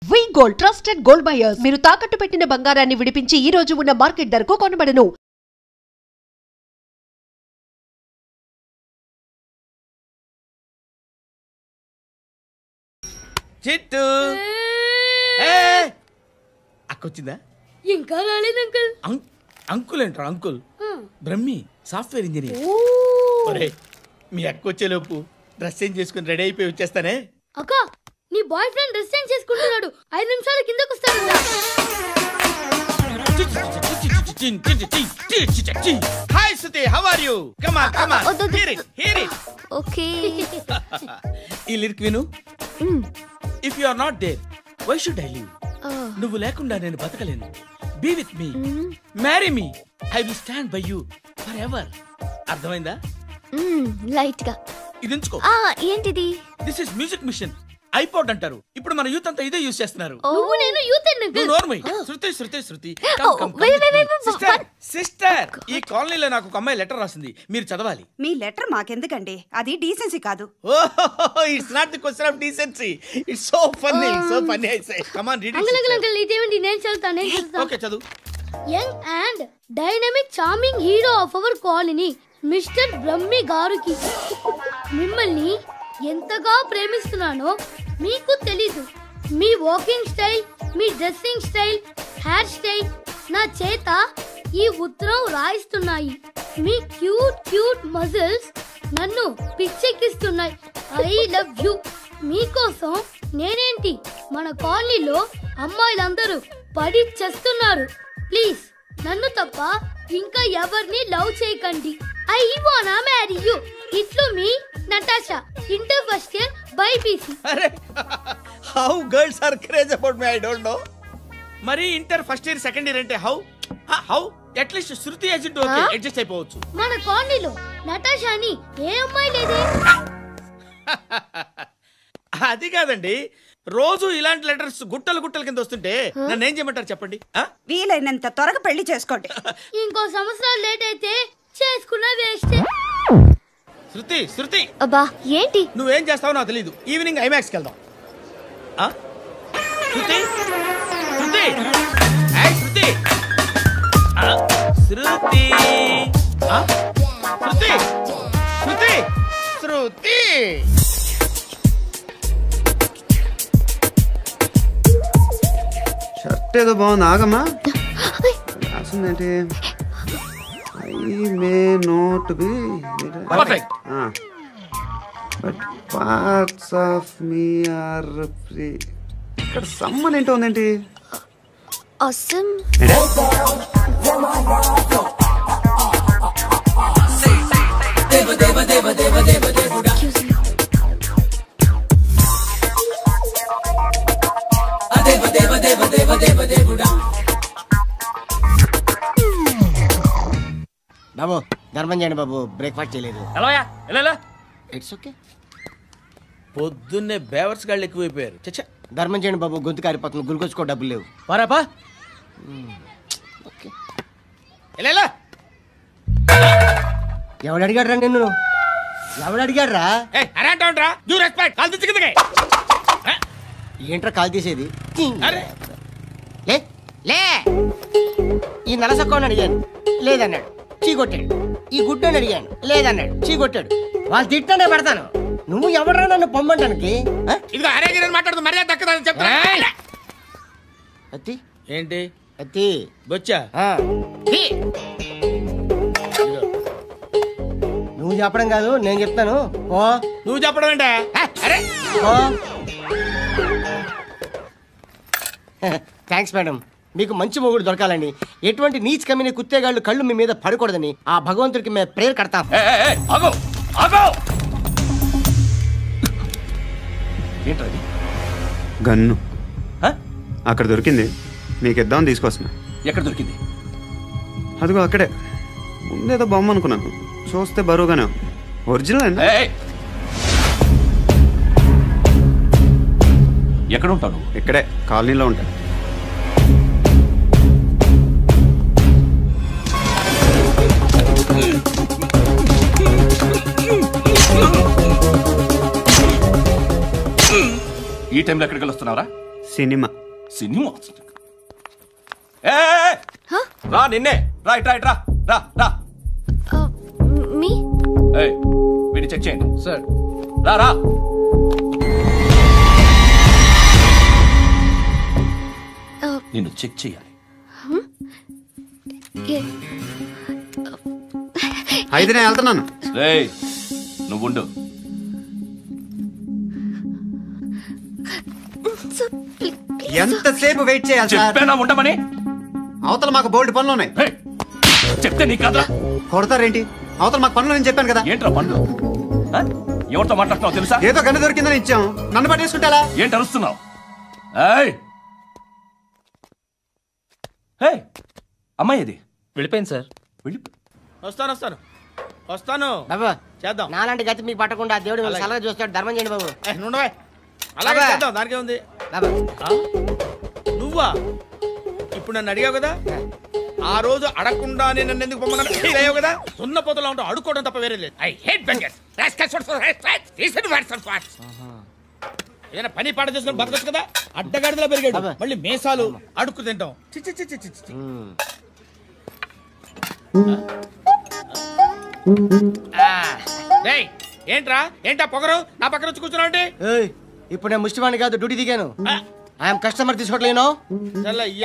వి gold trusted gold buyers మీరు తాకట్టు పెట్టిన బంగారాన్ని విడిపించి ఈ రోజు ఉన్న మార్కెట్ ధరకు కొనబడను. చిట్టు అక్కొచ్చిందా? ఇంకా రాలేదు అంకుల్. అంకుల్ ఏంట్రా అంకుల్? Brahmi software engineer. మీ అక్కొచ్చేలోపు డ్రెస్ చేంజ్ చేసుకుని రెడీ అయిపోయి వచ్చేస్తానే. అక్క నీ బాయ్ ఫ్రెండ్ డ్రెస్ చేంజ్ చేసుకుంటున్నాడు, 5 నిమిషాలు కిందకు వస్తాడు. Hi Suti, how are you? Come on come on, hear it. Okay. ఈ లిరిక్ విను. If you are not there why should I live? నువ్వు లేకుండా నేను బతకలేను. Be with me, marry me, I will stand by you forever. అర్థమైందా? Light గా ఇది ఉంచుకో. ఏంటిది? This is music machine, iPod అంటారు. ఇప్పుడు మన యూత్ అంతా ఇదే యూస్ చేస్తున్నారు. నువ్వు నేను యూత్ అంకుల్. నోర్మై. శృతి శృతి శృతి, సిస్టర్, ఈ కాలనీలో నాకు ఒక అమ్మాయి లెటర్ రాసింది, మీరు చదవాలి. మీ లెటర్ మాకెందుకండి, అది డీసెన్సీ కాదు. It's not the question of decency, it's so funny, so funny. I say come on read it. Uncle ఇదేంటి? నేను చదువుతాను. ఓకే చదువు. Young and dynamic charming hero of our colony mister Brahmi గారికి మిమ్మల్ని ఎంతగా ప్రేమిస్తున్నానో మీకు తెలీదు. మీ వాకింగ్ స్టైల్, మీ డ్రెస్సింగ్ స్టైల్, హెయిర్ స్టైల్ నా చేత ఈ ఉత్తరం రాయిస్తున్నాయి. మీ క్యూట్ క్యూట్ మజిల్స్ నన్ను పిచ్చెక్కిస్తున్నాయి. I love you. మీకోసం నేనేంటి, మన కాలనీలో అమ్మాయిలందరూ పడి చేస్తున్నారు. ప్లీజ్ నన్ను తప్ప ఇంకా ఎవరిని లవ్ చేయకండి. ఐ వానా మ్యారీ యూ. ఇట్లు మీ Natasha, inter first year BiPC. అరే how girls are craze about me, I don't know. మరి inter first year second year అంటే how how at least Shruti agent okay adjust అయిపోవచ్చు. మన కాలనీలో నటాషా అని ఏ అమ్మాయి లేదే. అది కాదండి, రోజు ఇలాంటి లెటర్స్ గుట్టలు గుట్టల కింద వస్తుంటే నన్ను ఏం చేయమంటారు చెప్పండి? వీలైనంత త్వరగా పెళ్లి చేసుకోండి. ఇంకో సంవత్సరాలు లేట్ అయితే చేసుకున్న వేస్ట్. శృతి శృతి, అబ్బా ఏంటి? నువ్వేం చేస్తావో నాకు తెలీదు. ఈవినింగ్ ఐమాక్స్కి వెళ్దాం. శృతి శృతి, శృతి శృతి శృతి శృతి శృతి. షర్ట్ ఏదో బాగుంది, ఆగమ్మా. రాసిందేంటి? I may not be but parts of me are free. ఇక్కడ సమ్మన్ ఏంటో ఉందేంటి? అసమ్ బాబు ధర్మం చేయండి బాబు, బ్రేక్ఫాస్ట్ చేయలేదు. It's okay. పొద్దున్నే బేవర్స్ గాళ్ళు ఎక్కువైపోయారు. చచ్చా, ధర్మం చేయండి బాబు, గొంతు కారిపోతుంది, గురికొచ్చుకో డబ్బులు లేవు. పారాపా. ఓకే. ఎవడు అడిగాడు రా నిన్ను? ఎవడు అడిగాడు రా? ఏంట్రా కాల్ తీసేది? లే లే. ఈ నలసక్కని అడిగాను, లేదన్నాడు, చీ కొట్టాడు. ఈ గుడ్డని అడిగాను, లేదన్నాడు, చీ కొట్టాడు. వాళ్ళు తిట్టానే పెడతాను. నువ్వు ఎవడరా నన్ను పొమ్మంటానికి? అత్తి ఏంటి? అత్తి బొచ్చా? నువ్వు చెప్పడం కాదు, నేను చెప్తాను. ఓ నువ్వు చెప్పడం ఏంటా? Thanks madam. మీకు మంచి మొగుడు దొరకాలని, ఎటువంటి నీచ్ కమ్మిన కుత్తేగాళ్ళు కళ్ళు మీ మీద పడకూడదని ఆ భగవంతుడికి మేము ప్రేయర్ కడతాం. ఏంటది? గన్ను అక్కడ దొరికింది, మీకు ఇద్దామని తీసుకొస్తున్నా. ఎక్కడ దొరికింది? అదిగో అక్కడే. ముందేదో బొమ్మ అనుకున్నాను, చూస్తే బరువుగానే ఒరిజినల్ అండి. ఎక్కడ ఉంటాను? ఇక్కడే కాలనీలో ఉంటాను. ఈ టైంలో ఎక్కడికి వస్తున్నారా? సినిమా. సినిమా రా, నిన్నే రా, ఇట్రా ఇట్రా, రా రా. మీ వీడిని చెక్ చేయండి సార్. రా రా. నిన్ను చెక్ చేయాలి. 5 నేను వెళ్తున్నాను. నువ్వుండు. ఎంతసేపు వెయిట్ చేయాలి? చెప్పేనా ఉండమని. అవతల మాకు బోల్డ్ పనులు ఉన్నాయి. చెప్తే నీకు కదా కొడతారేంటి? అవతల మాకు పనులు నేను చెప్పాను కదా. ఏంట్రా పనులు? ఎవరితో మాట్లాడుతున్నావు తెలుసా? ఏదో గన్ను దొరికిందని ఇచ్చాం, నన్ను పట్టేసుకుంటా. ఏంటి అరుస్తున్నావు? అమ్మాయి ఇది వెళ్ళిపోయింది సార్. వస్తాను బాబు చేద్దాం. నాలాంటి గతి మీకు పట్టకుండా దేవుడు మిమ్మల్ని సలహా చూస్తాడు. ధర్మం చేయండి బాబు. నుండవే అలాగే చేద్దాం, దానికే ఉంది. బాబు నువ్వా ఇప్పుడు నన్ను అడిగావు కదా, ఆ రోజు అడగకుండా నన్ను ఎందుకు పొమ్మన్నాను ఫీల్ అయ్యావు కదా. సున్న పోతలో ఉంటావు, అడుక్కోవడం తప్ప వేరే లేదు. I hate bangers. ఏదైనా పని పాట చేసుకుని బతకొచ్చు కదా. అడ్డగాడిదలా పెరిగాడు, మళ్ళీ మేసాలు అడుక్కు తింటాం. చిచ్చి చిచ్చి చిచ్చి. ఏంటా పొగరు నా పక్కన వచ్చి కూర్చున్నావు? ఇప్పుడు నేను ముష్టివాణి కాదు, డ్యూటీ దిగాను. ఐఎమ్ కస్టమర్ తీసుకోవట్లేను.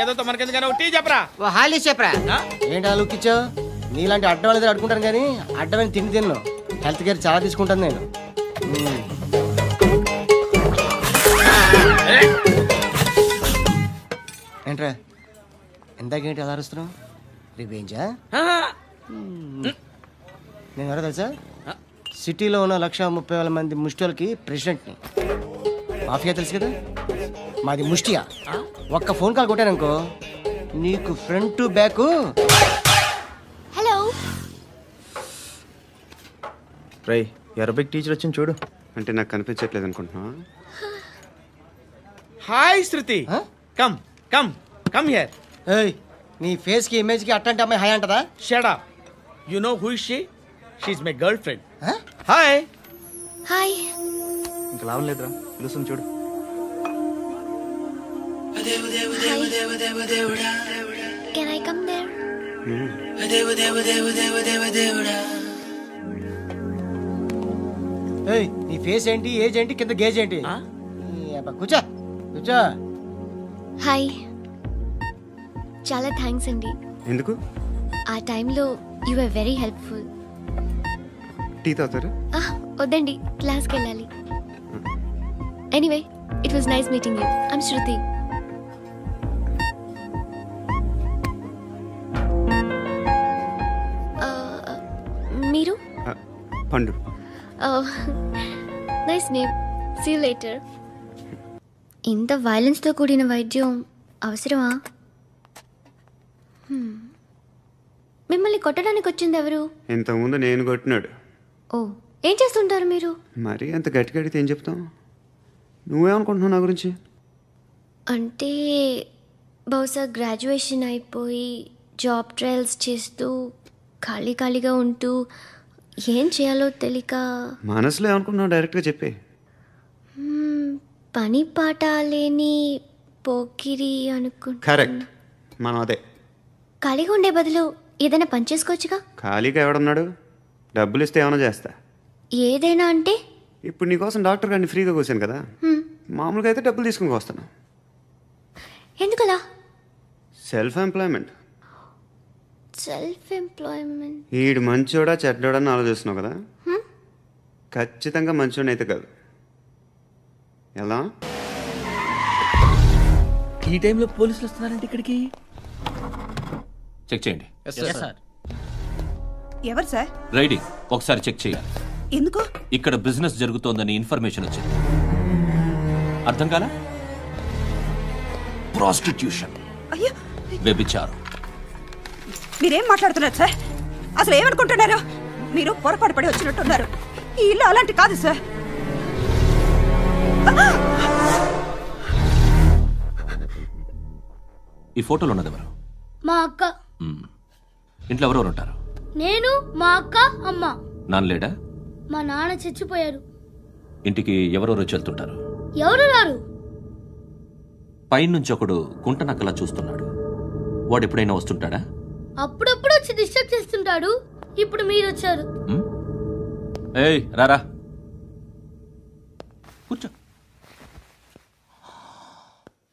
ఏదో మనకెందుకైనా టీ చెప్పరా. హాలీ చెప్పరా. ఏంటి అలా లుక్ ఇచ్చావు? నీలాంటి అడ్డం వాళ్ళ దగ్గర అడుకుంటాను కానీ అడ్డమైన తిన్ను. హెల్త్ కేర్ చాలా తీసుకుంటాను నేను. ఏంట్రా ఎందాకేంటి అలా అరుస్తున్నావు? రివేంజా? నేను ఎవరో తెలుసా? సిటీలో ఉన్న 130,000 మంది ముష్టిలకి ప్రెసిడెంట్ని. మాఫియా తెలుసు కదా, మాది ముష్టియా. ఒక్క ఫోన్ కాల్ కొట్టాననుకో నీకు ఫ్రంట్ టు బ్యాక్. హలో రై అరబిక్ టీచర్ వచ్చింది చూడు. అంటే నాకు కనిపించట్లేదు అనుకుంటున్నా. Hi Shruti, come come come here. ఏయ్ నీ ఫేస్ కి ఇమేజ్ కి అట్లాంటి అమ్మాయి హాయ్ అంటదా? Shut up. You know who is she? She is my girlfriend. Hi hi. ఇంకా లాభం లేదురా, పిలుస్తుంది చూడు. Can I come there? ఏయ్ నీ ఫేస్ ఏంటి, ఏజ్ ఏంటి, కింద గేజ్ ఏంటి? కూర్చో కూర్చో. హాయ్. చాలా థ్యాంక్స్ అండి. ఎందుకు? ఆ టైంలో you are very helpful. Tea తాగుతారా? వద్దండి, క్లాస్కి వెళ్ళాలి. Anyway it was nice meeting you. I'm Shruti. మీరు? Pandu. Nice name. See you later. ఇంత వైలెన్స్తో కూడిన వైద్యం అవసరమా? మిమ్మల్ని కొట్టడానికి వచ్చింది ఎవరు? ఇంతకుముందు నేను కొట్టినాడు. ఓ, ఏం చేస్తుంటారు మీరు? మరి అంత గట్టిగా అడిగితే ఏం చెప్తాం? నువ్వేమనుకుంటున్నావు నా గురించి? అంటే బహుశా గ్రాడ్యుయేషన్ అయిపోయి జాబ్ ట్రయల్స్ చేస్తూ ఖాళీగా ఉంటూ ఏం చేయాలో తెలియక. మనసులో ఏమనుకుంటున్నావు డైరెక్ట్గా చెప్పే. పని పాట లేని పోకిరి అనుకుంటా. కరెక్ట్, మనం అదే. ఖాళీగా ఉండే బదులు ఏదైనా పని చేసుకోవచ్చుగా. ఖాళీగా ఎవడన్నాడు? డబ్బులు ఇస్తే ఏమైనా చేస్తా. ఏదైనా అంటే? ఇప్పుడు నీకోసం డాక్టర్ గారిని ఫ్రీగా కూర్చాను కదా, మామూలుగా అయితే డబ్బులు తీసుకుని వస్తాను. ఎందుకలా? Self employment. Self employment. ఈడు మంచోడా చెడ్డోడా అని ఆలోచిస్తున్నావు కదా, ఖచ్చితంగా మంచోడని అయితే కాదు. ఎలా? ఈ టైంలో పోలీసులు వస్తున్నారంటే ఇక్కడికి. చెక్ చేయండి. ఎవరు సార్? రైడింగ్ ఒకసారి చెక్ చేయాలి. ఎందుకు? ఇక్కడ బిజినెస్ జరుగుతోందని ఇన్ఫర్మేషన్ వచ్చింది. అర్థం కాలా? ప్రాస్టిట్యూషన్, అయ్యో వ్యభిచారం. మీరేం మాట్లాడుతున్నారు సార్? అసలు ఏమనుకుంటున్నారు? మీరు పొరపాటు పడి వచ్చినట్టున్నారు. ఈ ఇల్లు అలాంటి కాదు సార్. ఈ ఫోటోలో ఉన్నది ఎవరు? మా అక్క. ఇంట్లో ఎవరెవరు ఉంటారు? నేను, మా అక్క, అమ్మ. నాన్న లేడా? మా నాన్న చచ్చిపోయారు. ఇంటికి ఎవరెవరు వచ్చి వెళ్తుంటారు? ఎవరు రారు. పైనుంచి ఒకడు గుంట నక్కలా చూస్తున్నాడు. వాడు ఎప్పుడైనా వస్తుంటాడా? అప్పుడప్పుడు వచ్చి డిస్టర్బ్ చేస్తుంటాడు. ఇప్పుడు మీరు వచ్చారు. ఏయ్ రారా కూర్చో.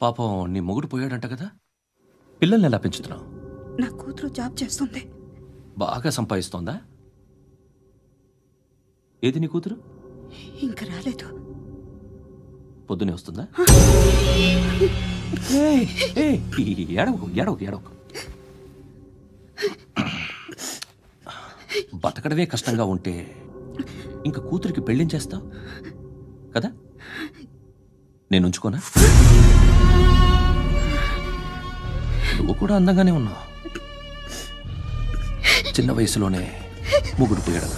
పాపం నీ మొగుడు పోయాడంట కదా, పిల్లల్ని ఎలా పెంచుతున్నావు? నా కూతురు జాబ్ చేస్తుంది. బాగా సంపాదిస్తోందా? ఏది నీ కూతురు? ఇంకా రాలేదు. పొద్దునే వస్తుందా? ఏడవకు ఏడవకు ఏడవకు. బతకడమే కష్టంగా ఉంటే ఇంకా కూతురికి పెళ్ళించేస్తావు కదా? నేను ఉంచుకోనా? నువ్వు కూడా అందంగానే ఉన్నావు. చిన్న వయసులోనే మొగుడు పోయాడు.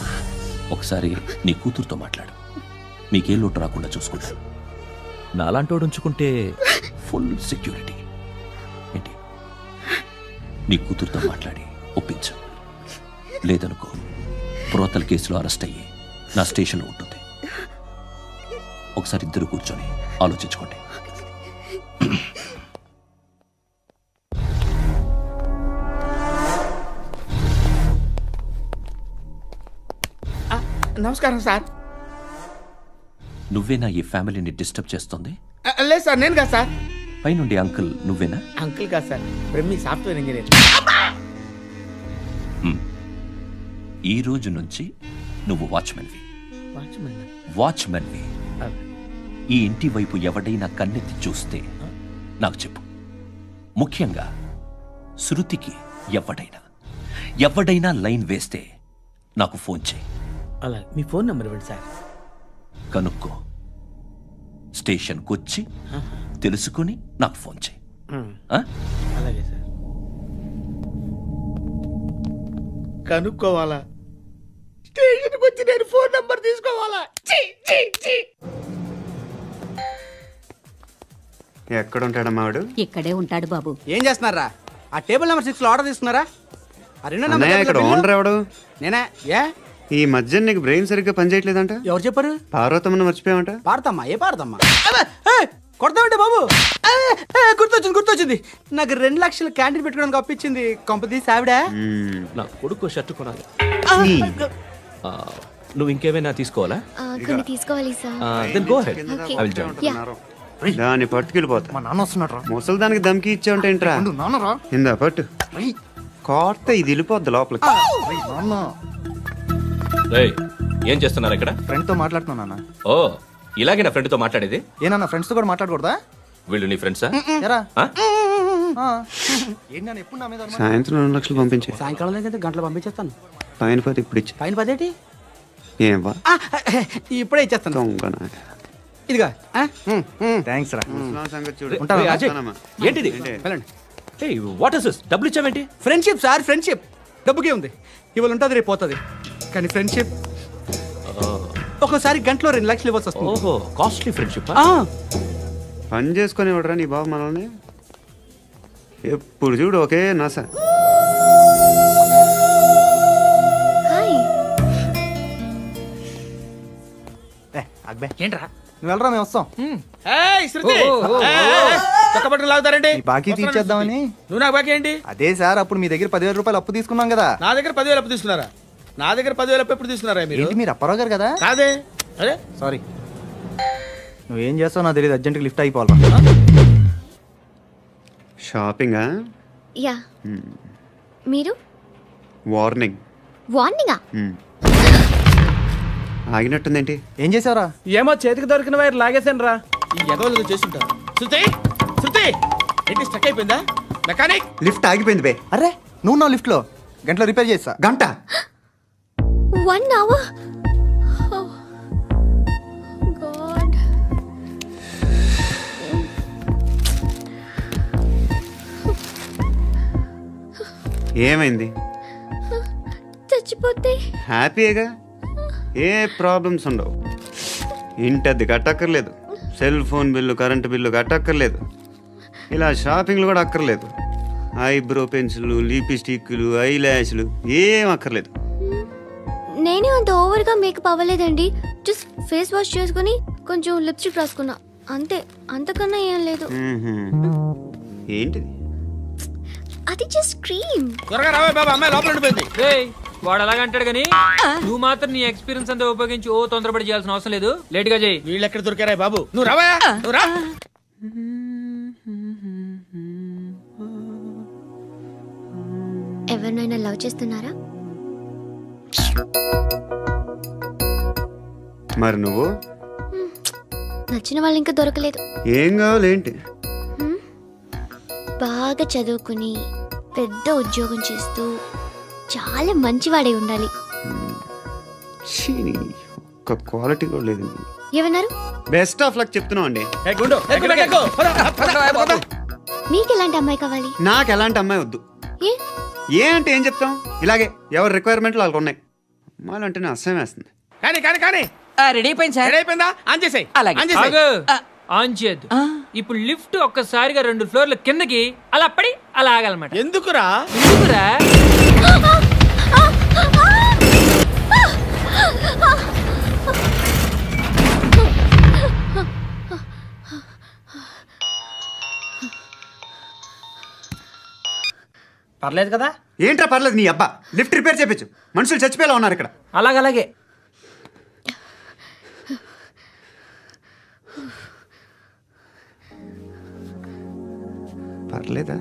ఒకసారి నీ కూతురుతో మాట్లాడు, మీకే లోటు రాకుండా చూసుకుంటాను. నాలాంటోడు ఉంచుకుంటే ఫుల్ సెక్యూరిటీ. ఏంటి, నీ కూతురుతో మాట్లాడి ఒప్పించు. లేదనుకో ప్రోతల కేసులో అరెస్ట్ అయ్యి నా స్టేషన్లో ఉంటుంది. ఒకసారి ఇద్దరు కూర్చొని ఆలోచించుకోండి. నమస్కారం సార్. నువ్వేనా ఈ ఫ్యామిలీని డిస్టర్బ్ చేస్తుంది? లేదు సార్, నేను కాదు సార్. పైనుండి అంకుల్ నువ్వేనా? అంకుల్ కాదు సార్, బ్రహ్మి సాఫ్ట్వేర్ ఇంజనీర్. ఈ రోజు నుంచి నువ్వు వాచ్మెన్వి. వాచ్మెన్వి. ఈ ఇంటి వైపు ఎవడైనా కన్నెత్తి చూస్తే నాకు చెప్పు. ముఖ్యంగా శృతికి ఎవడైనా లైన్ వేస్తే నాకు ఫోన్ చేయి. అలా మీ ఫోన్ నెంబర్ ఇవ్వండి సార్. కనుక్కో, స్టేషన్కి వచ్చి తెలుసుకుని నాకు ఫోన్ చేయి. అలాగే సార్. కనుక్కోవాలా? స్టేషన్కి వచ్చి నేను ఫోన్ నెంబర్ తీసుకోవాలా? ఎక్కడ ఉంటాడమ్మా వాడు? ఇక్కడే ఉంటాడు బాబు. ఏం చేస్తున్నారా? ఆ టేబుల్ నెంబర్ 6 లో ఆర్డర్ తీసుకున్నారా? ఆ రెండో అన్నయ్య, ఇక్కడ ఓనర్ ఎవడు? నేనే. ఏ ఈ మధ్య నీకు బ్రెయిన్ సరిగ్గా పనిచేయట్లేదంట. ఎవరు చెప్పారు? పార్వతమ్మను మర్చిపోయామంట. పాడతామ్మా? ఏ పాడతామ్మా? కొడతామంటే బాబు. గుర్తొచ్చింది. నాకు 2 లక్షలు క్యాంటీన్ పెట్టుకోవడానికి అప్పించింది కొంపదీసి ఆవిడ. నా కొడుకు షర్ట్ కొనాలి. నువ్వు ఇంకేమైనా తీసుకోవాలా? కొన్ని తీసుకోవాలి sir. Then go ahead. I will join. దాన్ని పట్టుకెళ్ళిపోతా. మా నాన్న వస్తున్నాడు. ముసలి దానికి దమ్కి ఇచ్చావుంటేంట్రా? నాన్నరా ఇందా పట్టు. కోర్త ఇది వెళ్ళిపోద్ది లోపలికి. ఏం చేస్తున్నారు ఇక్కడ? ఫ్రెండ్ తో మాట్లాడుతున్నా. ఓ, ఇలాగే నా ఫ్రెండ్ తో మాట్లాడేది? ఏనా ఫ్రెండ్స్ తో కూడా మాట్లాడకూడదా? వీళ్ళు నీ ఫ్రెండ్సా? ఎప్పుడు నా మీద సాయంత్రం 2 లక్షలు పంపించే. సాయంకాలం దగ్గర గంటలు పంపించేస్తాను. పైన 10 ఇప్పుడు ఇచ్చి. పైన 10 ఏంటి? ఏం వా ఇప్పుడే ఇచ్చేస్తాను. ఇదిగా థ్యాంక్స్ రా. ఏంటిది? What is this? డబ్బులు ఇచ్చావేంటి? Friendship sir, friendship. డబ్బుకే ఉంది, ఇవాళ ఉంటుంది రేపు పోతుంది. కానీ ఫ్రెండ్షిప్ ఒక్కోసారి గంటలో 2 లక్షలు ఇవ్వాల్సి వస్తుంది. ఓహో, కాస్ట్లీ ఫ్రెండ్షిప్. పని చేసుకొని ఇవ్వడరా నీ బాబు మనల్ని? ఎప్పుడు చూడు ఒకే నాస. ఏంట్రా నువ్వు వెళ్ళరా, మేము వస్తాం. లాగుతారండి. బాకీ తీర్చేద్దామని. నువ్వు నాకు బాకీ ఏంటి? అదే సార్, అప్పుడు మీ దగ్గర 10,000 రూపాయలు అప్పు తీసుకున్నాం కదా. నా దగ్గర 10,000 అప్పు తీసుకున్నారా? నా దగ్గర 10,000 అప్పు ఎప్పుడు తీసుకున్నారా మీరు? మీరు అప్పారావు గారు కదా? కాదే. అరే సారీ. నువ్వేం చేస్తావు నాకు తెలియదు, అర్జెంట్గా లిఫ్ట్ అయిపోవాలి. షాపింగా? యా. మీరు? వార్నింగ్. వార్నింగా? ఆగినట్టుందేంటి? ఏం చేసావురా? ఏమో చేతికి దొరికిన వైర్ లాగేసాను రా. ఈ ఎగవలు చేస్తుంటారు. శృతి ఏంటి స్టక్ అయిపోయిందా? మెకానిక్. లిఫ్ట్ ఆగిపోయింది బే. అరే నువ్వు నా లిఫ్ట్ లో గంటలో రిపేర్ చేస్తా. గంట? 1 hour? Oh, God. ఏమైంది? చచ్చిపోతే హ్యాపీగా, ఏ ప్రాబ్లమ్స్ ఉండవు. ఇంటద్ది కట్టక్కర్లేదు, cell phone bill, current bill కట్టక్కర్లేదు, ఇలా షాపింగ్లు కూడా అక్కర్లేదు. ఐబ్రో పెన్సిల్లు, లిప్స్టిక్లు, ఐ ల్యాష్లు ఏం అక్కర్లేదు. నేనే అంత ఓవర్గా మేకప్ అవ్వలేదండి. జస్ట్ ఫేస్ వాష్ చేసుకుని కొంచెం లిప్స్టిక్ రాసుకున్నా అంతే. అంతకన్నా ఏం లేదు. ఏంటిది? అది జస్ట్ క్రీమ్. త్వరగా రావే బాబా, అమ్మాయి లోపల ఉండిపోయింది. వాడు అలాగంటాడు కానీ నువ్వు మాత్రం నీ ఎక్స్పీరియన్స్ అంతా ఉపయోగించి తొందరపడి చేయాల్సిన అవసరం లేదు. లేట్ గా చేయి. వీళ్ళు ఎక్కడ దొరికారా బాబు? నువ్వు రావా, నువ్వు రా. ఎవరినైనా లవ్ చేస్తున్నారా? మరి నువ్వు? నచ్చిన వాళ్ళు ఇంకా దొరకలేదు. ఏం కావాలి ఏంటి? బాగా చదువుకుని పెద్ద ఉద్యోగం చేస్తూ చాలా మంచివాడే ఉండాలి. ఒక్క క్వాలిటీ కూడా లేదు. ఏమన్నారు? బెస్ట్ ఆఫ్ లక్ చెప్తున్నావు అండి. మీకు ఎలాంటి అమ్మాయి కావాలి? నాకు ఎలాంటి అమ్మాయి వద్దు. ఏ అంటే ఏం చెప్తాం, ఇలాగే ఎవరి రిక్వైర్మెంట్లు వాళ్ళకు ఉన్నాయి. అమ్మాయిలు అంటేనే అసహ్యం వేస్తుంది. కానీ కానీ కానీ రెడీ అయిపోయింది సార్. రెడీ అయిపోయిందా? ఆన్ చేసేయ్. ఆన్ చేయద్దు. ఇప్పుడు లిఫ్ట్ ఒక్కసారిగా 2 ఫ్లోర్ల కిందకి అలా పడి అలా ఆగాలన్నమాట. ఎందుకురా? పర్లేదు కదా? ఏంట్రా పర్లేదు నీ అబ్బా. లిఫ్ట్ రిపేర్ చేయించు, మనుషులు చచ్చిపోయేలా ఉన్నారు ఇక్కడ. అలాగే పర్లేదా?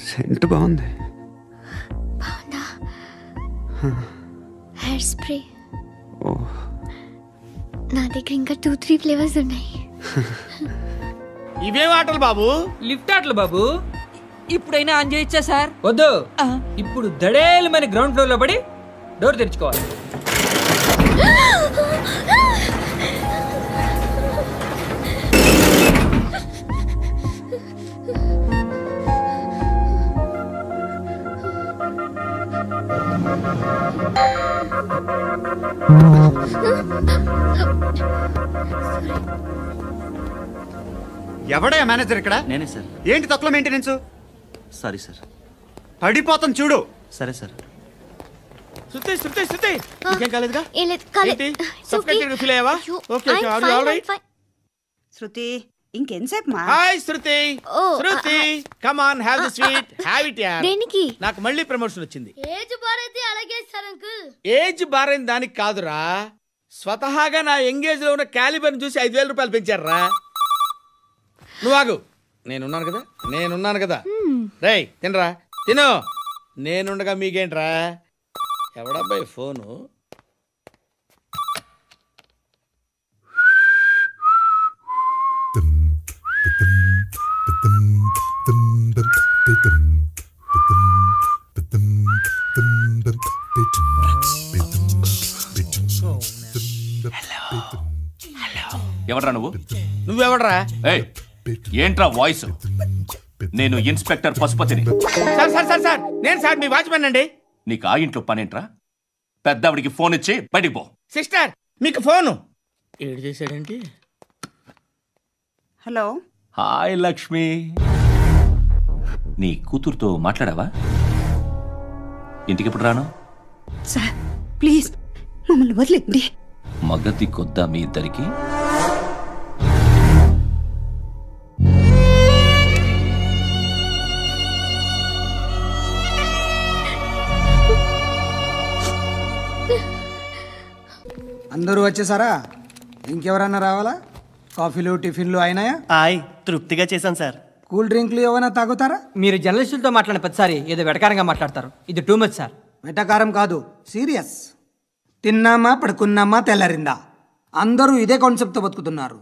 సెంట్ బాగుంది. Hair spray. నా దగ్గర ఇంకా 2-3 ఫ్లేవర్స్ ఉన్నాయి. ఇవేం ఆటలు బాబు? లిఫ్ట్ ఆటలు బాబు. ఇప్పుడైనా ఆన్ చేయొచ్చా సార్? వద్దు. ఇప్పుడు దడేలమైన గ్రౌండ్ ఫ్లోర్ లో పడి డోర్ తెరుచుకోవాలి. ఎవడయ్యా మేనేజర్ ఇక్కడ? నేనే సార్. ఏంటి తక్కువ మెయింటెనెన్స్? Sorry sir. పడిపోతాం చూడు. సరే సార్. శృతి శృతి శృతి, ఇంకేం కాలేదుగా? ఫీల్ అయ్యావా? శృతి ఇంకెంతసేపు మా? Hi Shruti. Shruti come on, have the sweet, have it యార్. దేనికి? నాకు మళ్ళీ ప్రమోషన్ వచ్చింది. ఏజ్ బారైతే అలాగే సార్ అంకుల్. ఏజ్ బారైన దానికి కాదురా, స్వతహాగా నా ఎంగేజ్ లో ఉన్న క్యాలిబర్ చూసి 5,000 రూపాయలు పెంచారా. నువ్వు ఆగు, నేనున్నాను కదా. రేయ్ తినరా, తిను. నేనుండగా మీకేంట్రా? ఎవడబ్బాయి ఫోను? ఎవడ్రా నువ్వు? నువ్వెవడ్రా? ఏంట్రా వాయిస్? నేను ఇన్స్పెక్టర్ పశుపతిని. సార్ నేను సార్ మీ వాచ్మెన్ అండి. నీకు ఆ ఇంట్లో పనేంట్రా? పెద్దవిడికి ఫోన్ ఇచ్చి బయటికి పో. సిస్టర్ మీకు ఫోను. ఏడు చేశాడేంటి? హలో. హాయ్ లక్ష్మి. నీ కూతురుతో మాట్లాడావా? ఇంటికి ఎప్పుడు రాను? సార్ ప్లీజ్ మమ్మల్ని వదిలేండి. మగతి కొద్దా మీ ఇద్దరికి? అందరూ వచ్చేసారా? ఇంకెవరన్నా రావాలా? కాఫీలు టిఫిన్లు అయినాయా? తృప్తిగా చేశాను సార్. కూల్ డ్రింక్లు ఏమైనా తాగుతారా? మీరు జర్నలిస్టులతో మాట్లాడిన ప్రతిసారి ఏదో వెటకారంగా మాట్లాడతారు. ఇది టూ మచ్ సార్. వెటకారం కాదు, సీరియస్. తిన్నామా పడుకున్నామా తెల్లరిందా, అందరూ ఇదే కాన్సెప్ట్తో బతుకుతున్నారు.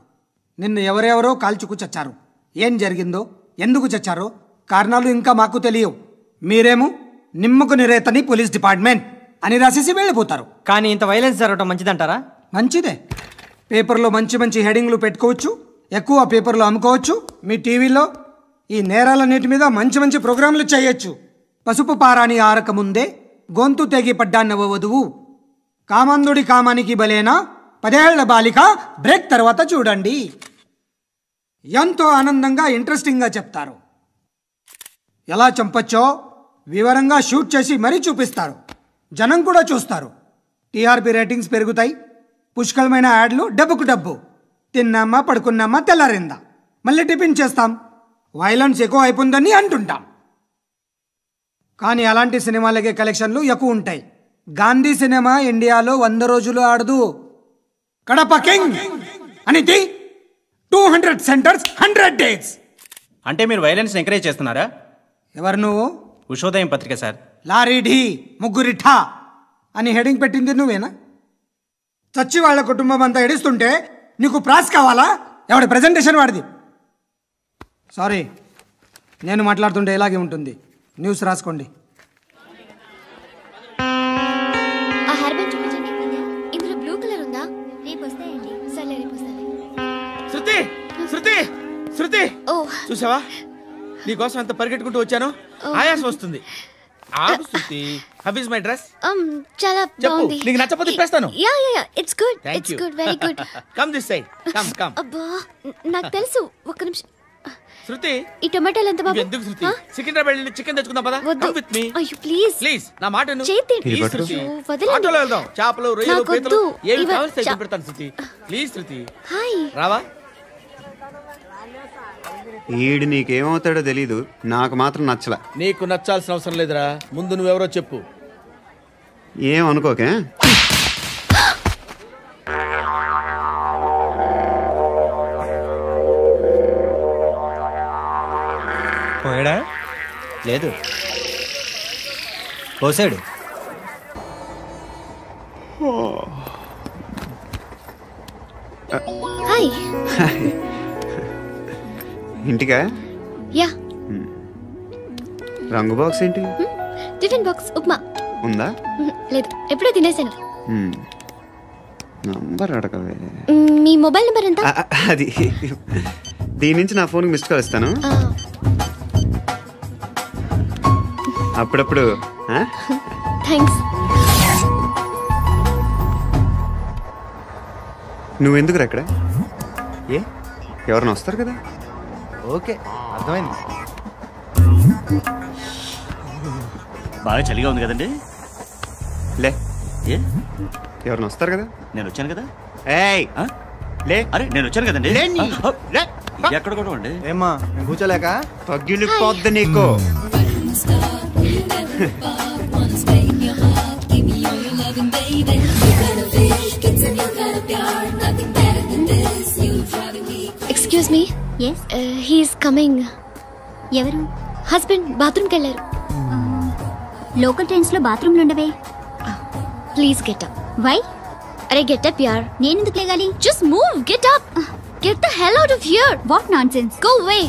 నిన్ను ఎవరెవరో కాల్చుకు చచ్చారు. ఏం జరిగిందో, ఎందుకు చచ్చారో కారణాలు ఇంకా మాకు తెలియవు. మీరేమో నిమ్మకు నిరేతని పోలీస్ డిపార్ట్మెంట్ అని రాసేసి వెళ్ళిపోతారు. కానీ ఇంత వైలెన్స్ జరగటం మంచిదంటారా? మంచిదే. పేపర్లో మంచి మంచి హెడింగ్లు పెట్టుకోవచ్చు, ఎక్కువ పేపర్లు అమ్ముకోవచ్చు. మీ టీవీలో ఈ నేరాలన్నిటి మీద మంచి మంచి ప్రోగ్రాంలు చేయొచ్చు. పసుపు పారాని ఆరక ముందే గొంతు తెగి పడ్డాన్నవ వధువు, కామందుడి కామానికి బలేనా 10 ఏళ్ల బాలిక బ్రేక్ తర్వాత చూడండి. ఎంతో ఆనందంగా ఇంట్రెస్టింగ్గా చెప్తారు. ఎలా చంపచ్చో వివరంగా షూట్ చేసి మరీ చూపిస్తారు. జనం కూడా చూస్తారు. టీఆర్పీ రేటింగ్స్ పెరుగుతాయి, పుష్కలమైన యాడ్లు, డబ్బుకు డబ్బు. తిన్నామా పడుకున్నామా తెల్లారిందా, మళ్ళీ టిఫిన్ చేస్తాం, వైలెన్స్ ఎక్కువ అయిపోయిందని అంటుంటాం. కానీ అలాంటి సినిమాలకే కలెక్షన్లు ఎక్కువ ఉంటాయి. గాంధీ సినిమా ఇండియాలో 100 రోజులు ఆడదు. కడప కింగ్ అనేది 200 సెంటర్స్ 100 డేస్. అంటే మీరు వైలెన్స్ ఎంకరేజ్ చేస్తున్నారా? ఎవరు నువ్వు? ఉషోదయం పత్రిక సార్. లారీ ఢీ ముగ్గురి ఠా అని హెడింగ్ పెట్టింది నువ్వేనా? చచ్చి వాళ్ళ కుటుంబం అంతా ఎడుస్తుంటే నీకు ప్రాస్ కావాలా? ఎవడి ప్రెజెంటేషన్ వాడిది. సారీ, నేను మాట్లాడుతుంటే ఇలాగే ఉంటుంది. న్యూస్ రాసుకోండి. ఆ హెయిర్ బ్యాండ్ చూపించండి. ఇందులో బ్లూ కలర్ ఉందా? రేపు వస్తాయండి. సరే రేపు వస్తాయి. శృతి శృతి శృతి, ఓ చూసావా నీకోసం ఎంత పరిగెట్టుకుంటూ వచ్చాను. ఆయాసం వస్తుంది. ఆగు Shruti. How is my dress? చాలా బాగుంది. నీకు నచ్చకపోతే తిప్పేస్తాను. Yeah yeah yeah, it's good. It's good, very good. Come this side. Come come. అబ్బా నాకు తెలుసు. ఒక్క నిమిషం. శృతి, ఈ టొమాటోలు ఎంత బాబు? ఎందుకు శృతి? సికింద్రాబాద్ వెళ్ళి చికెన్ తెచ్చుకుందాం పద. Come with me. అయ్యో ప్లీజ్ ప్లీజ్ నా మాట విను. చేతి ప్లీజ్ శృతి. వదలండి. ఆటోలో వెళ్దాం. చేపలు, రొయ్యలు, పీతలు ఏవి ఇవ- కావాల్సి తెచ్చి పెడతాను శృతి. Please Shruti. హాయ్. రావా? ఈడు నీకేమవుతాడో తెలీదు, నాకు మాత్రం నచ్చలా. నీకు నచ్చాల్సిన అవసరం లేదురా. ముందు నువ్వెవరో చెప్పు. ఏం అనుకోకే. పోయాడా? లేదు, పోసాడు. హాయ్. ఇంటికా? యా. రంగు బాక్స్ ఏంటి? టిఫిన్ బాక్స్ ఉప్మా ఉందా? లేదు, ఎప్పుడో తినేసాను. నంబర్ అడగవే. మీ మొబైల్ నెంబర్ ఎంత? అది దీని నుంచి నా ఫోన్కి మిస్డ్ కాల్ ఇస్తాను. అప్పుడప్పుడు. థ్యాంక్స్. నువ్వెందుకురా ఇక్కడ? ఏ ఎవరైనా వస్తారు కదా. ఓకే, అర్థమైంది. బాగా చలిగా ఉంది కదండి. లే, ఏ ఎవరైనా వస్తారు కదా. నేను వచ్చాను కదా. ఏయ్ లే. అరే నేను వచ్చాను కదండి. ఎక్కడ కూడా ఉండి ఏమ్మా కూర్చోలేక పగిలిపోద్ది నీకు. Excuse me. Yes, he's coming. ఎవరు? హస్బెండ్ బాత్రూమ్కి వెళ్ళారు. లోకల్ ట్రైన్స్ లో బాత్రూమ్లు ఉండవే. Please get up. వై? అరే గెట్ అప్ యార్. నేను ఎందుకు లేగాలి? Just move, get up. Get the hell out of here. What nonsense. Go away.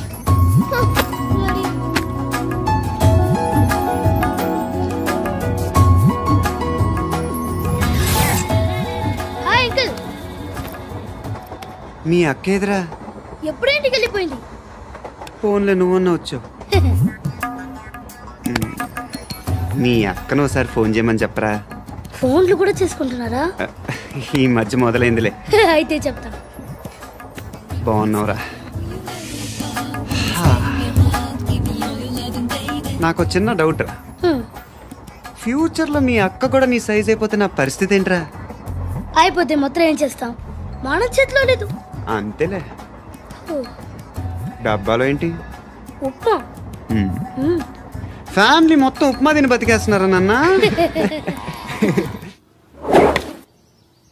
Hi uncle. మీ అక్క ఎదురా? ఎప్పుడు ఇంటికి వెళ్ళిపోయింది. ఫోన్లో నువ్వన్నా వచ్చావు. మీ అక్కను ఒకసారి ఫోన్ చేయమని చెప్పరా. ఫోన్లు కూడా చేసుకుంటున్నారా? ఈ మధ్య మొదలైందిలే. అయితే చెప్తా. బాగున్నావురా. నాకు చిన్న డౌట్ రా. ఫ్యూచర్లో మీ అక్క కూడా నీ సైజ్ అయిపోతే నా పరిస్థితి ఏంట్రా? అయిపోతే మొత్తం ఏం చేస్తాం, మన చేతిలో లేదు. అంతేలే. డబ్బాలో ఏంటి? ఉప్మా. ఫ్యామిలీ మొత్తం ఉప్మా తిని బతికేస్తున్నారా నాన్న?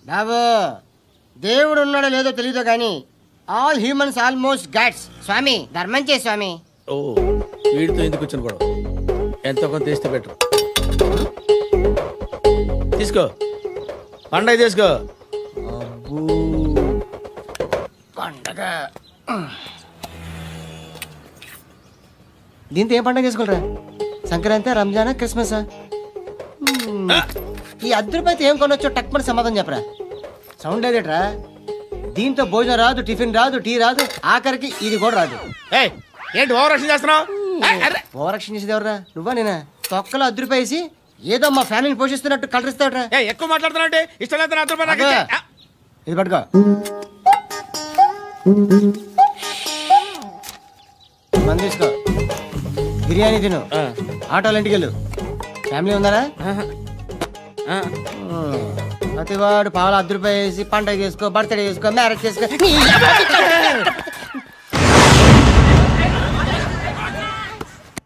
బాబు, దేవుడు ఉన్నాడో లేదో తెలియదు కానీ ఆల్ హ్యూమన్స్ ఆల్మోస్ట్ గాడ్స్. స్వామి ధర్మం చే స్వామి. ఓ వీడితో ఎందుకు వచ్చిన గొడవ? ఎంతో కొంత తీస్తే బెటర్. తీసుకో పండగ తీసుకో. పండగ దీంతో ఏం పండగ చేసుకుంటారా? సంక్రాంతి, రంజానా, క్రిస్మసా? ఈ ₹10 ఏం కొనొచ్చో టక్మని సమాధానం చెప్పరా. సౌండ్ లేదేట్రా? దీంతో భోజనం రాదు, టిఫిన్ రాదు, టీ రాదు, ఆఖరికి ఇది కూడా రాదు. ఏంటి ఓవర్ యాక్షన్ చేస్తున్నావు? ఓవర్ యాక్షన్ చేసేది ఎవరా? నువ్వా నేనా? తొక్కలో ₹10 వేసి ఏదో మా ఫ్యామిలీని పోషిస్తున్నట్టు కలరిస్తావుట్రా. ఎక్కువ మాట్లాడుతున్నా ఇష్టం లేదు. ఇది పట్టుకో. మంది తీసుకో, బిర్యానీ తిను, ఆటోలు ఇంటికి వెళ్ళు. ఫ్యామిలీ ఉన్నారా? ప్రతివాడు పావులు ₹10 వేసి పండగ చేసుకో, బర్త్డే చేసుకో, మ్యారేజ్ చేసుకో.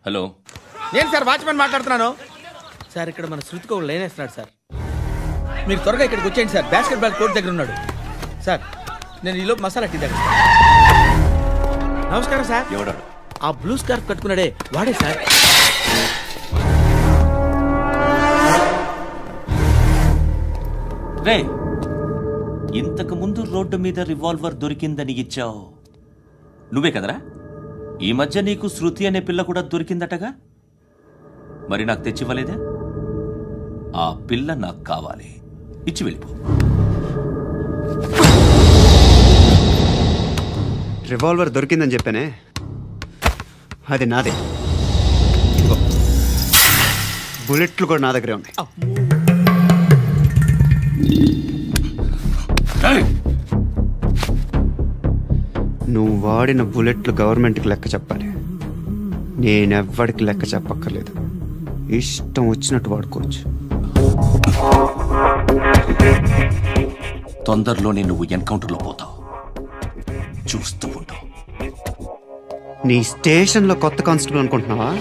హలో, నేను సార్ వాచ్మెన్ మాట్లాడుతున్నాను సార్. ఇక్కడ మన శృతికో లైన్ వేస్తున్నాడు సార్. మీరు త్వరగా ఇక్కడికి వచ్చేయండి సార్. బాస్కెట్ బాల్ కోర్ట్ దగ్గర ఉన్నాడు సార్. నేను ఈలోపు మసాలా టీ దగ్గర. నమస్కారం సార్. ఎవడాడు? ఆ బ్లూ స్కార్ఫ్ కట్టుకున్నాడే వాడే సార్. రే, ఇంతకు ముందు రోడ్డు మీద రివాల్వర్ దొరికిందని ఇచ్చావు నువ్వే కదరా? ఈ మధ్య నీకు శృతి అనే పిల్ల కూడా దొరికిందటగా, మరి నాకు తెచ్చివ్వలేదా? ఆ పిల్ల నాకు కావాలి, ఇచ్చి వెళ్ళిపో. రివాల్వర్ దొరికిందని చెప్పానే, అది నాదే. బుల్లెట్లు కూడా నా దగ్గరే ఉన్నాయి. నువ్వు వాడిన బుల్లెట్లు గవర్నమెంట్కి లెక్క చెప్పాలి. నేనెవ్వడికి లెక్క చెప్పక్కర్లేదు. ఇష్టం వచ్చినట్టు వాడుకోవచ్చు. తొందరలోనే నువ్వు ఎన్కౌంటర్లో పోతావు, చూస్తూ ఉంటావు. నీ స్టేషన్లో కొత్త కానిస్టేబుల్ అనుకుంటున్నావా?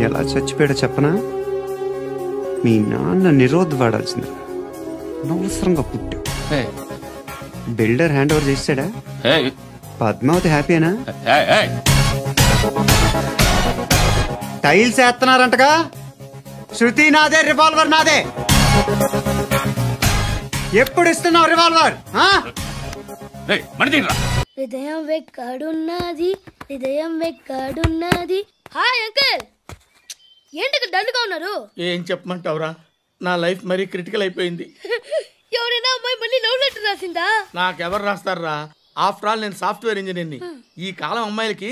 ఎలా చచ్చిపోయాడో చెప్పనా? మీ నాన్న నిరోధ్ వాడాల్సింది. అనవసరంగా పుట్టు. బిల్డర్ హ్యాండ్ ఓవర్ చేసాడా? పద్మావతి హ్యాపీనా? టైల్స్ వేస్తున్నారంటగా. శృతి నాదే, రివాల్వర్ నాదే. ఎప్పుడు ఇస్తున్నావు రివాల్వర్? హృదయం వెక్కడున్నది, హృదయం వెక్కడున్నది. హాయ్ అంకుల్, ఏంటి డల్గా ఉన్నారు? ఏం చెప్పమంటావురా, నా లైఫ్ మరీ క్రిటికల్ అయిపోయింది. ఎవరైనా అమ్మాయి మళ్ళీ లవ్ లెటర్ రాసిందా? నాకెవరు రాస్తారా? ఆఫ్టర్ ఆల్ నేను సాఫ్ట్వేర్ ఇంజనీర్ని. ఈ కాలం అమ్మాయిలకి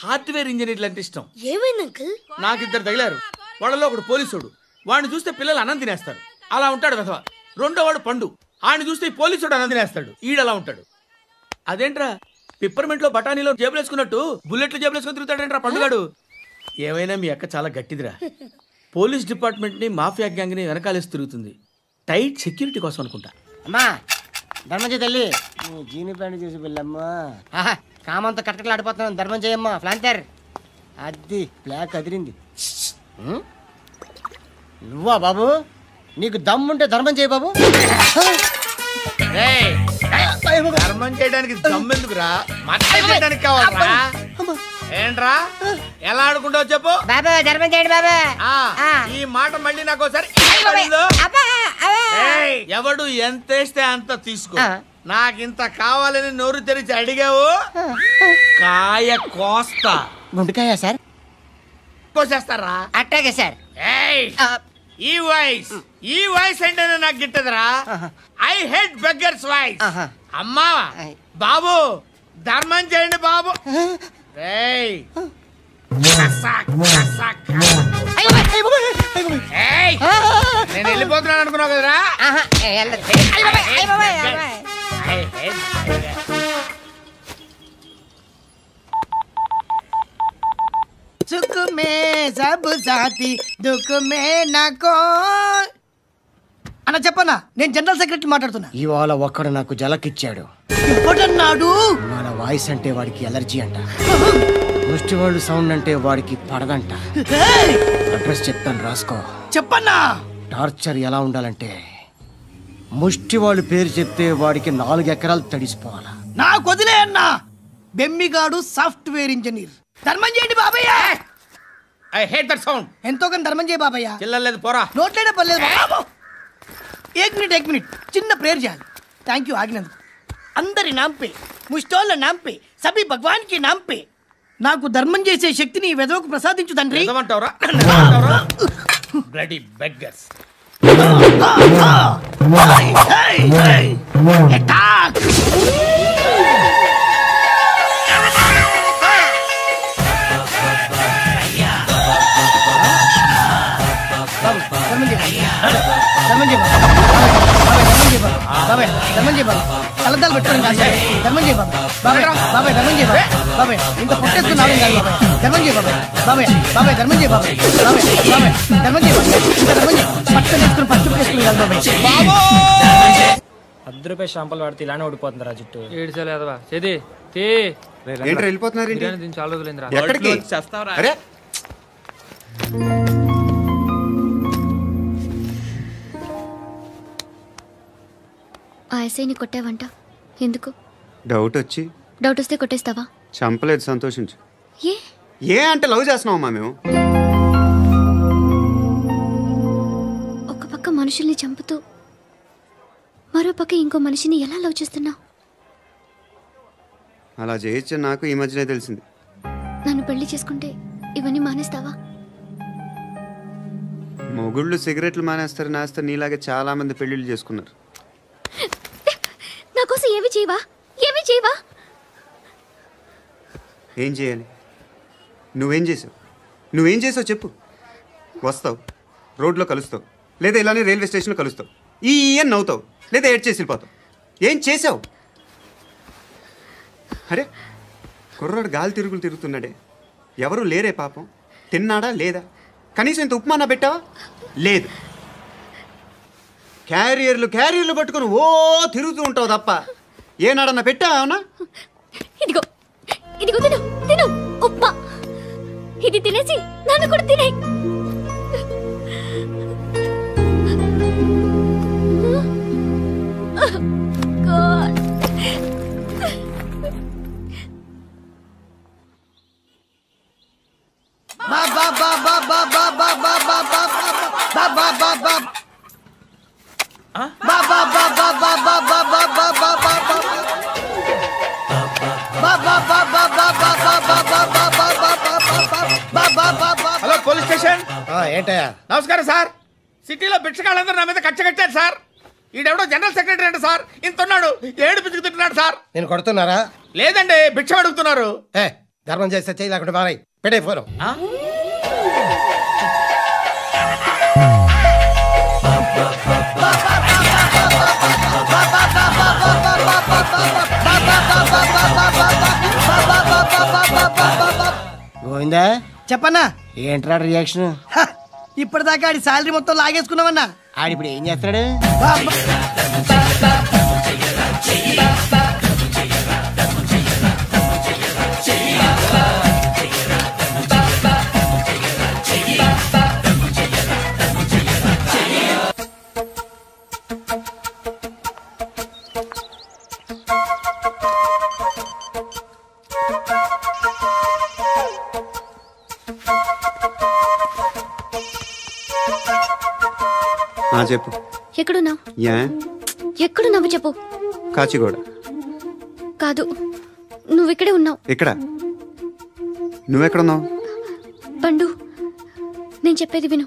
హార్డ్వేర్ ఇంజనీర్లు అంటే ఇష్టం. ఏమైంది అంకుల్? నాకు 2 తగిలారు. వాళ్ళలో ఒకడు పోలీసుడు. వాడిని చూస్తే పిల్లలు అన్నం తినేస్తారు, అలా ఉంటాడు వెధవ. రెండో వాడు పండు. ఆయన చూస్తే పోలీసుడు అన్నం తినేస్తాడు, ఈడలా ఉంటాడు. అదేంట్రా, పిప్పర్మెంట్ లో బఠానీలో జేబులు వేసుకున్నట్టు బుల్లెట్లు జేబులు వేసుకుని తిరుగుతాడేంట్రా పండుగాడు. ఏమైనా మీ అక్క చాలా గట్టిదిరా. పోలీస్ డిపార్ట్మెంట్ ని, మాఫియా గ్యాంగ్ ని వెనకాలేసి తిరుగుతుంది. టైట్ సెక్యూరిటీ కోసం అనుకుంటా. అమ్మా ధర్మం తల్లి, జీని ప్యాంట్ చేసి వెళ్ళమ్మా. కామంతో కట్టకలు ఆడిపోతున్నాను, ధర్మం చేయమ్మా. ఫ్లాంటర్ అది బ్లాక్ అదిరింది. నువ్వా బాబు? నీకు దమ్ముంటే ధర్మం చేయ బాబు. ధర్మం చేయడానికి దమ్మెందుకురా, మాట్లాడడానికి కావాలరా. ఏంట్రా ఎలా ఆడుకుంటావు చెప్పు బాబా? ధర్మం చేయండి బాబా. ఈ మాట మళ్ళీ నాకు ఒకసారి. ఎవడు ఎంత వేస్తే అంత తీసుకో. నాకింత కావాలని నోరు తెరిచి అడిగావు, కాయ కోస్తా. గుండెకాయ సార్? కోసేస్తారా? అట్టాగే సార్. ఈ వాయిస్ అంటేనే నాకు గిట్టదురా. I hate beggars voice. అమ్మా బాబు, ధర్మం చేయండి బాబు. నేను వెళ్ళిపోతున్నాను అనుకున్నావు కదరా. సుఖ మే సబ్ సాథీ, దుఃఖ మే నాకో. అన్న చెప్పన్నా, నేను జనరల్ సెక్రటరీ మాట్లాడుతున్నా. ఇవాళ ఒక్కడు నాకు జలకిచ్చాడు. ఇప్పుడన్నాడు మన వాయిస్ అంటే వాడికి ఎలర్జీ అంట, ముష్టి వాళ్ళు సౌండ్ అంటే వాడికి పడదంట. అడ్రస్ చెప్తాను రాసుకో. చెప్పన్నా. టార్చర్ ఎలా ఉండాలంటే, ముష్టి వాళ్ళు పేరు చెప్తే వాడికి 4 ఎకరాలు తడిసిపోవాలా. నాకు వదిలే అన్నా. బెమ్మిగాడు సాఫ్ట్వేర్ ఇంజనీర్. ధర్మం చేయండి బాబయ్య. I hate that sound. ఎంతో కానీ ధర్మం చేయ బాబయ్య. చిల్లలేదు పోరా. నోట్లేనే పర్లేదు బాబు. ఏక్ మినిట్ చిన్న ప్రేయర్ చేయాలి. థ్యాంక్ యూ ఆగినందుకు. అందరి నాంపే, ముష్టోళ్ళ నాంపే, సభి భగవాన్ కి నాంపే నాకు ధర్మం చేసే శక్తిని ఈ వెదవకు ప్రసాదించు తండ్రి. Bloody beggars. ధర్మం చేయ ధర్మం చేయ బాబాయ్ ధర్మం చేయ బాబాయ్ కలద్దాలు పెట్టుకోండి కాదు ధర్మం చేయ బాబాయ్ బాబాయ్ ధర్మం చేయ బాబాయ్ ఇంత పుట్టేసుకున్నావు కాదు బాబాయ్ ధర్మం చేయ బాబాయ్ ధర్మం చేయ బాబాయ్ ధర్మం చేయ ఇంత ధర్మం చేయ పట్టుకొని వేసుకుని పట్టు వేసుకుని కాదు బాబాయ్ ₹10 షాంపులు వాడితే ఇలానే ఓడిపోతుందిరా జుట్టు ఏడ్చలేదవా చేది వెళ్ళిపోతున్నారు చాలా రోజులైందిరా ఎక్కడికి అరే ఆ ఎస్ఐని కొట్టావంట ఎందుకు? డౌట్ వచ్చి. డౌట్ వస్తే కొట్టేస్తావా? చంపలేదు, సంతోషించు. ఏ అంటే లవ్ చేస్తున్నావమ్మా మేము. ఒక పక్క మనుషుల్ని చంపుతూ మరో పక్క ఇంకో మనిషిని ఎలా లవ్ చేస్తున్నావు? అలా చేయొచ్చు నాకు ఈ మధ్యనే తెలిసింది. నన్ను పెళ్లి చేసుకుంటే ఇవన్నీ మానేస్తావా? మొగుళ్ళు సిగరెట్లు మానేస్తారు, నాస్తారు. నీలాగే చాలా మంది పెళ్లిళ్ళు చేసుకున్నారు. నా కోసం ఏమి చేయవా? ఏం చేయాలి? నువ్వేం చేసావు చెప్పు. వస్తావు, రోడ్లో కలుస్తావు, లేదా ఇలానే రైల్వే స్టేషన్లో కలుస్తావు, ఈయన్ నవ్వుతావు, లేదా ఏడ్ చేసి వెళ్ళిపోతావు. ఏం చేసావు? అరే కుర్రాడు గాలి తిరుగుతున్నాడే, ఎవరు లేరే పాపం. తిన్నాడా లేదా? కనీసం ఇంత ఉప్మానా పెట్టావా? లేదు. క్యారియర్లు పట్టుకుని ఓ తిరుగుతూ ఉంటావు తప్ప ఏనాడన్నా పెట్టావా? ఇదిగో తిను ఉప్మా. ఇది తినేసి నన్ను కూడా తినే. Hello police station. ఏంటయ్యా? నమస్కారం సార్. సిటీలో భిక్షకాళ్ళందరూ నా మీద కట్టారు సార్. ఈడెవడో జనరల్ సెక్రటరీ అంట సార్. ఇంతున్నాడు, ఏడు పిచ్చుకు తింటున్నాడు సార్. నేను కొడుతున్నారా? లేదండి, భిక్ష అడుగుతున్నారు. ధర్మం చేస్తే చేయి, లేకుండా మారాయి. పెట్టే ఫోన్. గోవిందా చెప్పన్నా. ఏంట్రా రియాక్షన్? ఇప్పటిదాకా ఆడి శాలరీ మొత్తం లాగేసుకున్నావన్నా. ఆడిప్పుడు ఏం చేస్తాడు? చెప్పు. ఎక్కడున్నావు చెప్పు. కాచిగూడ. కాదు, నువ్వు ఇక్కడే ఉన్నావు. ఇక్కడ నువ్వెక్కడున్నావు? పండు, నేను చెప్పేది విను.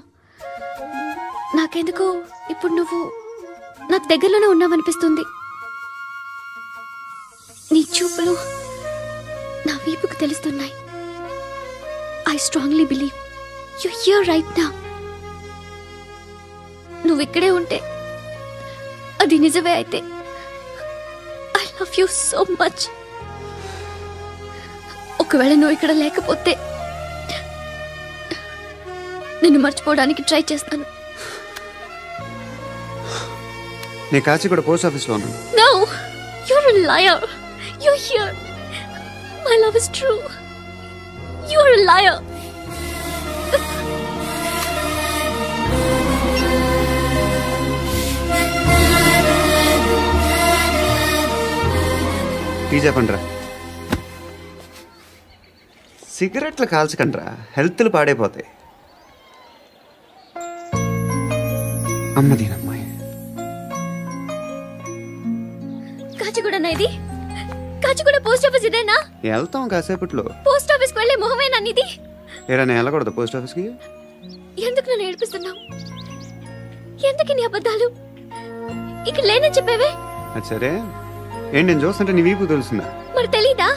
నాకెందుకు ఇప్పుడు నువ్వు నాకు దగ్గరలోనే ఉన్నావనిపిస్తుంది. నీ చూపులు నా వీపుకు తెలుస్తున్నాయి. I strongly believe you here right now. నువ్వు ఇక్కడే ఉంటే అది నిజమే అయితే I love you so much. ఒకవేళ నువ్వు ఇక్కడ లేకపోతే నిన్ను మర్చిపోవడానికి ట్రై చేస్తాను. నేను కాచిగూడ పోస్ట్ ఆఫీస్లో ఉన్నాను. No, you're a liar. You're here. My love is true. You're a liar. Tea చెప్పండిరా. సిగరెట్లు కాల్చకండ్రా, హెల్త్లు పాడైపోతాయి. అమ్మదీనమ్మాయి. కాచిగూడనా ఇది? కాచిగూడ పోస్ట్ ఆఫీస్ ఇదేనా? వెళ్తాం కాసేపట్లో. పోస్ట్ ఆఫీస్కి వెళ్ళే మొహమేనా నీది? ఏరా నేను వెళ్ళకూడదు పోస్ట్ ఆఫీస్కి? ఎందుకు నన్ను ఏడిపిస్తున్నావు? ఎందుకు నీ అబద్ధాలు? ఇక్కడ లేనని చెప్పేవే. అది సరే, ఏంటి నేను చూస్తుంటే నీ వీపు తెలుస్తుందా? మరి తెలీదా?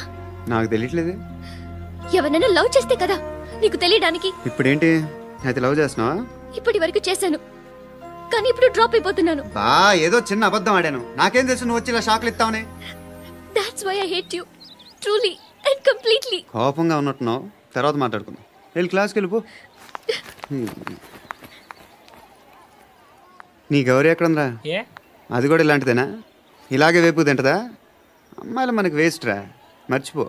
నాకు తెలియట్లేదే. ఎవరైనా లవ్ చేస్తే కదా నీకు తెలియడానికి. ఇప్పుడేంటి అయితే లవ్ చేస్తున్నావా? ఇప్పటి వరకు చేశాను, కానీ ఇప్పుడు డ్రాప్ అయిపోతున్నాను. ఏదో చిన్న అబద్ధం ఆడాను. నాకేం తెలుసు నువ్వు వచ్చి ఇలా షాక్లు ఇస్తావని. That's why I hate you truly and completely. కోపంగా ఉన్నట్టున్నావు, తర్వాత మాట్లాడుకుందాం. వెళ్ళి క్లాస్కి వెళ్ళిపో. నీ గౌరీ ఎక్కడుందిరా? అది కూడా ఇలాంటిదేనా? ఇలాగే వేపు తింటదా? అమ్మాయిలు మనకి వేస్ట్ రా, మర్చిపో.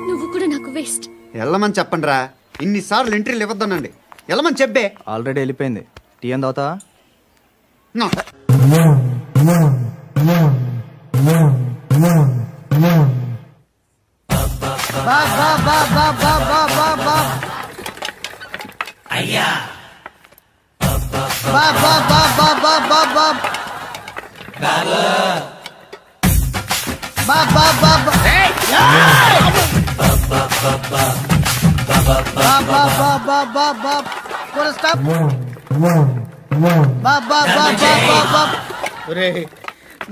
నువ్వు కూడా నాకు వేస్ట్. వెళ్ళమని చెప్పండి రా. ఇన్నిసార్లు ఎంట్రీలు ఇవ్వద్దనండి. వెళ్ళమని చెప్పే. ఆల్రెడీ వెళ్ళిపోయింది. టీ ఏం తాగుతావా? అయ్యా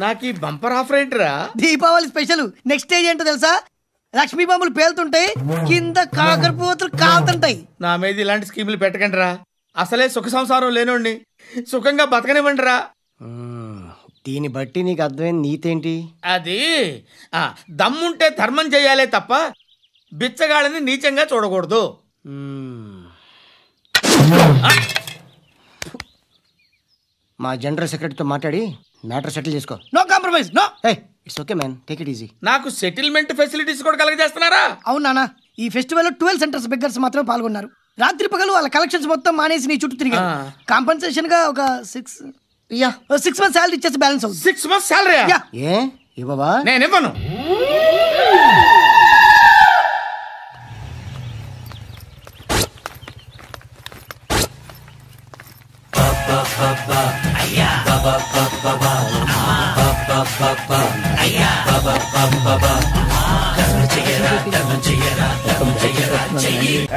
నాకు ఈ బంపర్ ఆఫర్ ఏంటిరా? దీపావళి స్పెషల్. నెక్స్ట్ స్టేజ్ ఏంటో తెలుసా? లక్ష్మీ బాంబులు పేలుతుంటాయి, కింద కాకరపువ్వుతులు కాలుతుంటాయి. నా మీద ఇలాంటి స్కీములు పెట్టకండి రా. అసలే సుఖ సంసారం లేనోడిని సుఖంగా బతకనివ్వండి రా. దీన్ని బట్టి నీకు అర్థమైన నీతేంటి? అది దమ్ముంటే ధర్మం చేయాలే తప్ప బిచ్చగాళ్ళని నీచంగా చూడకూడదు. మా జనరల్ సెక్రటరీతో మాట్లాడి మ్యాటర్ సెటిల్ చేసుకో. No compromise. No. It's okay man, take it easy. నాకు సెటిల్మెంట్ ఫెసిలిటీస్ కూడా కలగజేస్తున్నారా? అవును నాన్న, ఈ ఫెస్టివల్ 12 సెంటర్స్ బెగ్గర్స్ మాత్రం పాల్గొన్నారు. రాత్రి పగలు వాళ్ళ కలెక్షన్స్ మొత్తం మానేసి నీ చుట్టూ తిరిగారు. కాంపన్సేషన్ గా ఒక 6 months సాలరీ ఇచ్చేసి బ్యాలెన్స్ అవుతుంది. 6 months సాలరీ? ఏ ఇవ్వవా? నేను ఇవ్వను.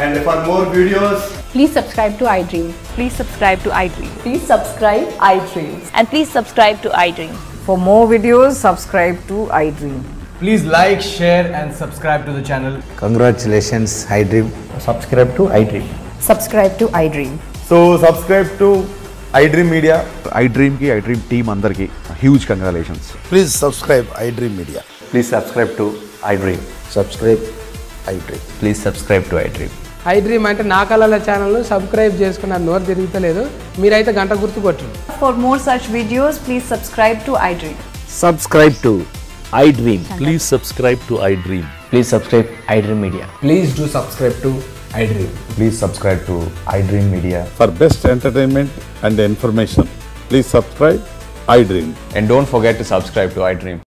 And for more videos, please subscribe to iDream. Please subscribe to iDream. Please subscribe iDream. And please subscribe to iDream. For more videos, subscribe to iDream. please like, share and subscribe to the channel. Congratulations, iDream. Subscribe to iDream. Subscribe to iDream. So subscribe to iDream Media. iDream ki iDream team andarki huge congratulations. Please subscribe iDream Media. Please subscribe to iDream. Subscribe iDream. Please subscribe to iDream. iDream అంటే నా కళల channel subscribe చేసుకున్న నోరు తిరుగుతలేదు. మీరైతే గంట గుర్తు కొట్టండి. For more such videos, please subscribe to iDream. Subscribe to iDream. Please subscribe to iDream. Please subscribe iDream Media. Please do subscribe to iDream. Please subscribe to iDream Media. For best entertainment and information, please subscribe iDream. And don't forget to subscribe to iDream.